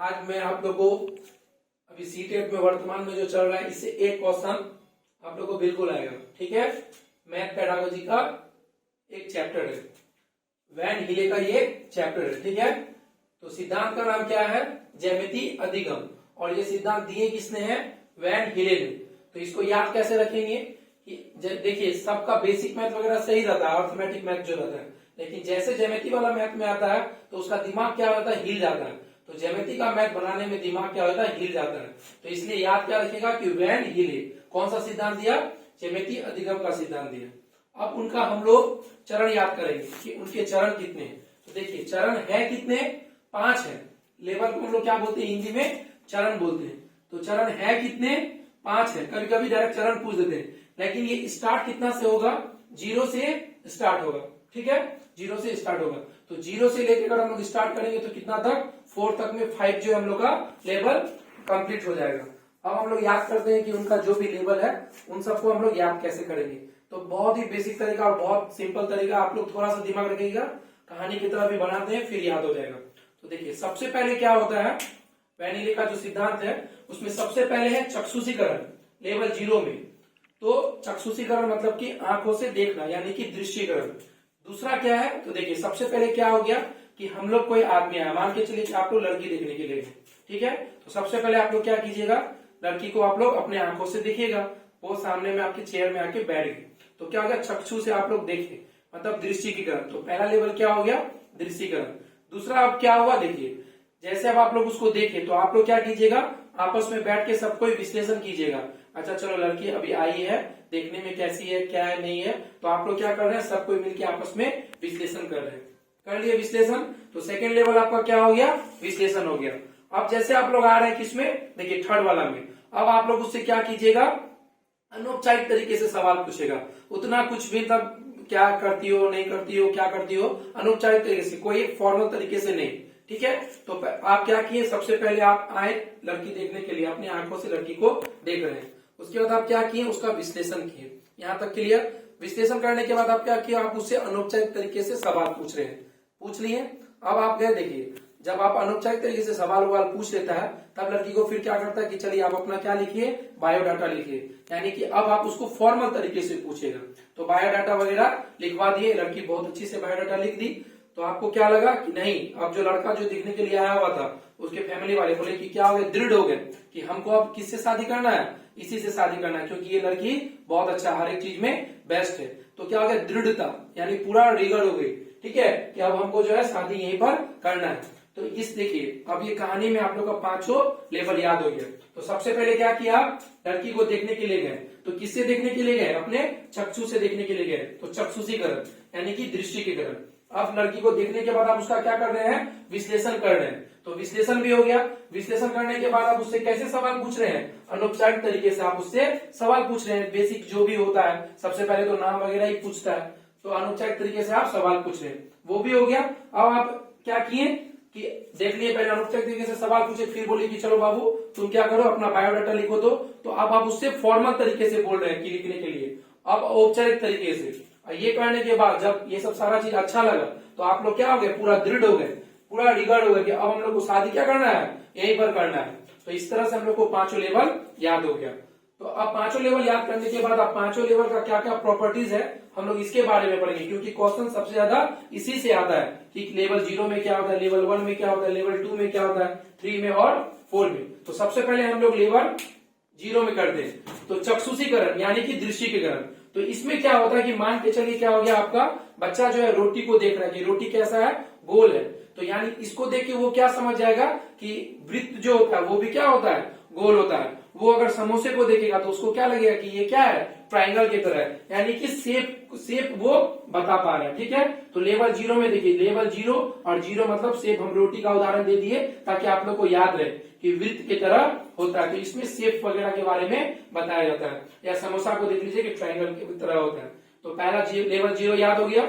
आज मैं आप लोगों को अभी सीटेट में वर्तमान में जो चल रहा है इससे एक क्वेश्चन आप लोगों को बिल्कुल आएगा। ठीक है, मैथ पेडागोजी का एक चैप्टर है, वैन हिले का ये चैप्टर है। ठीक है, तो सिद्धांत का नाम क्या है? ज्यामिति अधिगम। और ये सिद्धांत दिए किसने हैं? वैन हिले ने। तो इसको याद कैसे रखेंगे कि देखिए सबका बेसिक मैथ वगैरह सही रहता है, अर्थमेटिक मैथ जो रहता है, लेकिन जैसे ज्यामिति वाला मैथ में आता है तो उसका दिमाग क्या होता है? हिल जाता है। तो ज्यामिति का मैथ बनाने में दिमाग क्या होता है? हिल जाता है। तो इसलिए याद क्या रखेगा कि वैन हिले कौन सा सिद्धांत दिया? ज्यामिति अधिगम का सिद्धांत दिया। अब उनका हम लोग चरण याद करेंगे कि उनके चरण कितने हैं। तो देखिए चरण है कितने? 5 है। लेवल को हम लोग क्या बोलते हैं? हिंदी में चरण बोलते हैं। तो चरण है कितने? 5 है। कभी कभी डायरेक्ट चरण पूछ देते हैं, लेकिन ये स्टार्ट कितना से होगा? 0 से स्टार्ट होगा। ठीक है, 0 से स्टार्ट होगा। तो 0 से लेकर अगर हम लोग स्टार्ट करेंगे तो कितना तक? 4 तक में 5 जो हम लोग का लेवल कंप्लीट हो जाएगा। अब हम लोग याद करते हैं कि उनका जो भी लेवल है उन सबको हम लोग याद कैसे करेंगे। तो बहुत ही बेसिक तरीका और बहुत सिंपल तरीका, आप लोग थोड़ा सा दिमाग रखिएगा, कहानी की तरह भी बनाते हैं फिर याद हो जाएगा। तो देखिए सबसे पहले क्या होता है, वैन हिले का जो सिद्धांत है उसमें सबसे पहले है चक्षुषीकरण लेवल 0 में। तो चक्षुषीकरण मतलब कि आंखों से देखना यानी कि दृश्यीकरण। दूसरा क्या है? तो देखिए सबसे पहले क्या हो गया कि हम लोग कोई आदमी आया, मान के चलिए कि आप लोग लड़की देखने के लिए। ठीक है, तो सबसे पहले आप लोग क्या कीजिएगा, लड़की को आप लोग अपने आंखों से देखिएगा। वो सामने में आपके चेयर में आके बैठ गई, तो क्या हो गया? चक्षु से आप लोग देखे मतलब दृश्यीकरण। तो पहला लेवल क्या हो गया? दृश्यीकरण। दूसरा अब क्या हुआ? देखिए जैसे अब आप लोग उसको देखे तो आप लोग क्या कीजिएगा, आपस में बैठ के सबको विश्लेषण कीजिएगा। अच्छा चलो लड़की अभी आई है, देखने में कैसी है, क्या है, नहीं है, तो आप लोग क्या कर रहे हैं? सबको मिलकर आपस में विश्लेषण कर रहे हैं। कर लिए विश्लेषण, तो सेकंड लेवल आपका क्या हो गया? विश्लेषण हो गया। अब जैसे आप लोग आ रहे हैं किसमें? देखिए थर्ड वाला में। अब आप लोग उससे क्या कीजिएगा? अनौपचारिक तरीके से सवाल पूछेगा। उतना कुछ भी तब क्या करती हो, नहीं करती हो, क्या करती हो, अनौपचारिक तरीके से, कोई फॉर्मल तरीके से नहीं। ठीक है, तो आप क्या किए? सबसे पहले आप आए लड़की देखने के लिए, अपनी आंखों से लड़की को देख रहे हैं। उसके बाद आप क्या किए? उसका विश्लेषण किए। यहाँ तक क्लियर? विश्लेषण करने के बाद आप क्या किए? आप उससे अनौपचारिक तरीके से सवाल पूछ रहे हैं। पूछ लिए, अब आप गए। देखिए जब आप अनौपचारिक तरीके से सवाल पूछ लेता है तब लड़की को फिर क्या करता है कि चलिए आप अपना क्या लिखिए? बायोडाटा लिखिए। यानी कि अब आप उसको फॉर्मल तरीके से पूछेगा। तो बायोडाटा वगैरह लिखवा दिए, लड़की बहुत अच्छी से बायोडाटा लिख दी। तो आपको क्या लगा कि नहीं, अब जो लड़का जो दिखने के लिए आया हुआ था उसके फैमिली वाले बोले कि क्या हो गए? दृढ़ हो गए कि हमको अब किससे शादी करना है? इसी से शादी करना है, क्योंकि ये लड़की बहुत अच्छा हर एक चीज में बेस्ट है। तो क्या हो गया? दृढ़ता, यानी पूरा रिगड़ हो गई। ठीक है, कि अब हमको जो है शादी यहीं पर करना है। तो इस देखिए अब ये कहानी में आप लोग का 5 लेवल याद हो गया। तो सबसे पहले क्या किया? लड़की को देखने के लिए गए। तो किससे देखने के लिए गए? अपने चक्षु से देखने के लिए गए। तो चक्षुषीकरण यानी कि दृष्टिकीकरण। अब लड़की को देखने के बाद आप उसका क्या कर रहे हैं? विश्लेषण कर रहे हैं। तो विश्लेषण भी हो गया। विश्लेषण करने के बाद आप उससे कैसे सवाल पूछ रहे हैं? अनौपचारिक तरीके से आप उससे सवाल पूछ रहे हैं। बेसिक जो भी होता है, सबसे पहले तो नाम वगैरह ही पूछता है, तो अनौपचारिक तरीके से आप सवाल पूछ रहे हैं, वो भी हो गया। अब आप क्या किए कि देख लिए, पहले अनौपचारिक तरीके से सवाल पूछे, फिर बोले कि चलो बाबू तुम क्या करो, अपना बायोडाटा लिखो। तो अब आप उससे फॉर्मल तरीके से बोल रहे हैं कि लिखने के लिए, अब औपचारिक तरीके से। ये करने के बाद जब ये सब सारा चीज अच्छा लगा तो आप लोग क्या हो गए? पूरा दृढ़ हो गए, पूरा रिगड़ हो गए कि अब हम लोग को शादी क्या करना है? यहीं पर करना है। तो इस तरह से हम लोग को 5 लेवल याद हो गया। तो अब 5 लेवल याद करने के बाद अब 5 लेवल का क्या क्या प्रॉपर्टीज है हम लोग इसके बारे में पढ़ेंगे, क्योंकि क्वेश्चन सबसे ज्यादा इसी से आता है कि लेवल 0 में क्या होता है, लेवल 1 में क्या होता है, लेवल 2 में क्या होता है, 3 में और 4 में। तो सबसे पहले हम लोग लेवल 0 में करते हैं। तो चक्षुषीकरण यानी कि दृश्यीकरण। तो इसमें क्या होता है कि मान के चलिए क्या हो गया, आपका बच्चा जो है रोटी को देख रहा है कि रोटी कैसा है? गोल है। तो यानी इसको देख के वो क्या समझ जाएगा कि वृत्त जो होता है वो भी क्या होता है? गोल होता है। वो अगर समोसे को देखेगा तो उसको क्या लगेगा कि ये क्या है? ट्राइंगल की तरह है, यानी कि शेप वो बता पा रहा है। ठीक है, तो लेवल 0 में देखिए, लेवल 0 और 0 मतलब शेप, हम रोटी का उदाहरण दे दिए ताकि आप लोग को याद रहे कि वृत्त की तरह होता है। तो इसमें शेप वगैरह के बारे में बताया जाता है। या समोसा को देख लीजिए कि ट्राइंगल की तरह होता है। तो पहला लेवल 0 याद हो गया।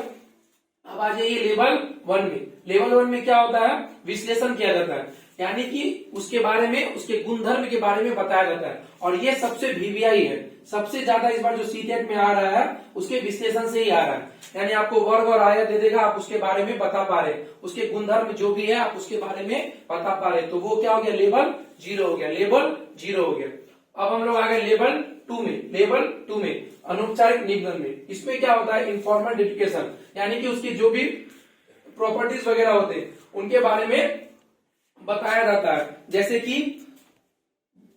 अब आ जाइए लेवल 1 में। लेवल 1 में क्या होता है? विश्लेषण किया जाता है। यानी कि उसके बारे में, उसके गुणधर्म के बारे में बताया जाता है। और ये सबसे वीवीआई है, सबसे ज्यादा इस बार जो सीटेट में आ रहा है उसके विश्लेषण से ही आ रहा है। यानी आपको वर्ग और आयत दे देगा, आप उसके बारे में बता पा रहे, उसके गुणधर्म जो भी है आप उसके बारे में बता पा रहे, तो वो क्या हो गया, लेवल 0 हो गया, लेवल 0 हो गया। अब हम लोग आ गए लेवल 2 में। लेवल 2 में अनौपचारिक निबंधन में, इसमें क्या होता है, इन्फॉर्मल डिस्कशन, यानी कि उसकी जो भी प्रॉपर्टीज वगैरह होते हैं उनके बारे में बताया जाता है। जैसे कि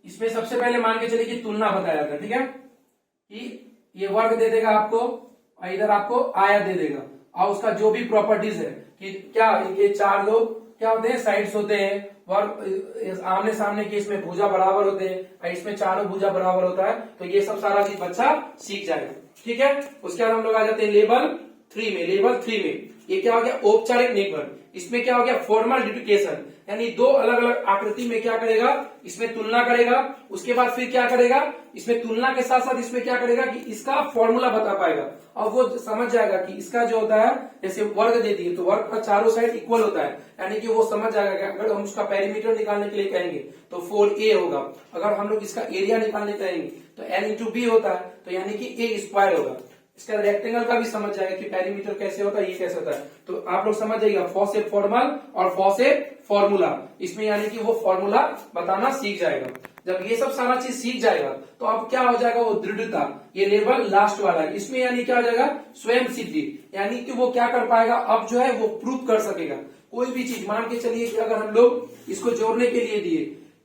इसमें सबसे पहले मान के चलिए कि तुलना बताया जाता है, ठीक है, कि ये वर्ग दे देगा आपको और इधर आपको आयत दे देगा, और उसका जो भी प्रॉपर्टीज है कि क्या ये चार लोग क्या होते हैं, साइड्स होते हैं, वर्ग आमने सामने के, इसमें भुजा बराबर होते हैं और इसमें चारों भुजा बराबर होता है, तो ये सब सारा चीज बच्चा सीख जाएगा, ठीक है। उसके बाद हम लोग आ जाते हैं लेवल 3 में। लेवल 3 में ये क्या हो गया, औपचारिक निबंधन। इसमें क्या हो गया, फॉर्मल डिडक्टेशन, यानी दो अलग अलग आकृति में क्या करेगा, इसमें तुलना करेगा, उसके बाद फिर क्या करेगा, इसमें तुलना के साथ साथ इसमें क्या करेगा कि इसका फॉर्मूला बता पाएगा, और वो समझ जाएगा कि इसका जो होता है, जैसे वर्ग दे दिए तो वर्ग का चारों साइड इक्वल होता है, यानी कि वो समझ जाएगा कि अगर हम उसका पेरीमीटर निकालने के लिए कहेंगे तो 4a होगा, अगर हम लोग इसका एरिया निकालने कहेंगे तो l इंटू बी होता है, तो यानी कि a स्क्वायर होगा। इसका रेक्टेंगल का भी समझ जाएगा कि पेरीमीटर कैसे होता है, ये कैसे होता है, तो आप लोग समझ जाइएगा फॉर से फॉर्मल और फॉर से फॉर्मूला, इसमें यानी कि वो फॉर्मूला बताना सीख जाएगा। जब ये सब सारा चीज सीख जाएगा तो अब क्या हो जाएगा, वो दृढ़ता, ये लेवल लास्ट वाला है, इसमें यानी क्या हो जाएगा, स्वयं सिद्धि, यानी कि वो क्या कर पाएगा, अब जो है वो प्रूव कर सकेगा कोई भी चीज। मान के चलिए कि अगर हम लोग इसको जोड़ने के लिए दिए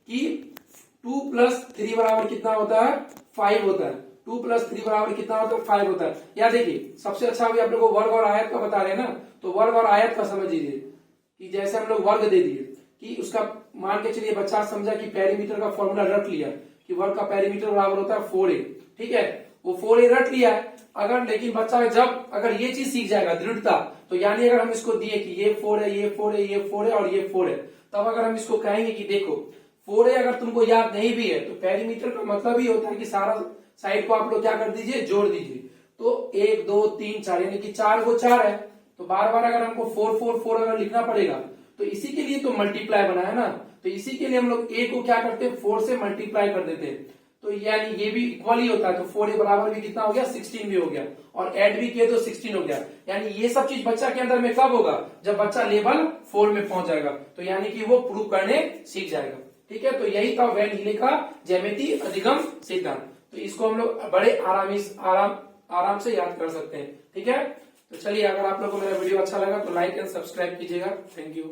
कि 2 + 3 बराबर कितना होता है, 5 होता है, 2 + 3 बराबर कितना होता है, 5 होता है। या देखिए सबसे अच्छा अभी आप लोग को वर्ग और आयत का बता रहे हैं ना, तो वर्ग और आयत का समझ लीजिए कि जैसे हम लोग वर्ग दे दिए कि उसका मान के चलिए बच्चा समझा कि पेरीमीटर का फॉर्मूला रट लिया कि वर्ग का पेरीमीटर बराबर होता है 4a, ठीक है, वो 4a रट लिया है। अगर लेकिन बच्चा जब अगर ये चीज सीख जाएगा दृढ़ता, तो यानी अगर हम इसको दिए कि ये 4 है, ये 4 है, ये 4 है और ये 4 है, तब अगर हम इसको कहेंगे कि देखो 4a अगर तुमको याद नहीं भी है तो पेरीमीटर का मतलब ही होता है कि सारा साइड को आप लोग क्या कर दीजिए, जोड़ दीजिए, तो 1 2 3 4, यानी कि 4 को 4 है, तो बार बार अगर हमको 4 4 4 अगर लिखना पड़ेगा तो इसी के लिए तो मल्टीप्लाई बना है ना, तो इसी के लिए हम लोग a को क्या करते हैं, 4 से मल्टीप्लाई कर देते हैं, तो यानी ये भी इक्वल ही होता है, तो 4a बराबर भी कितना हो गया, 16 भी हो गया, और ऐड भी किए तो 16 हो गया। यानी ये सब चीज बच्चा के अंदर में कब होगा, जब बच्चा लेवल 4 में पहुंच जाएगा, तो यानी कि वो प्रूव करने सीख जाएगा, ठीक है। तो यही था वैन हीले का ज्यामिति अधिगम सिद्धांत, तो इसको हम लोग बड़े आराम से याद कर सकते हैं, ठीक है। तो चलिए, अगर आप लोगों को मेरा वीडियो अच्छा लगा तो लाइक एंड सब्सक्राइब कीजिएगा। Thank you.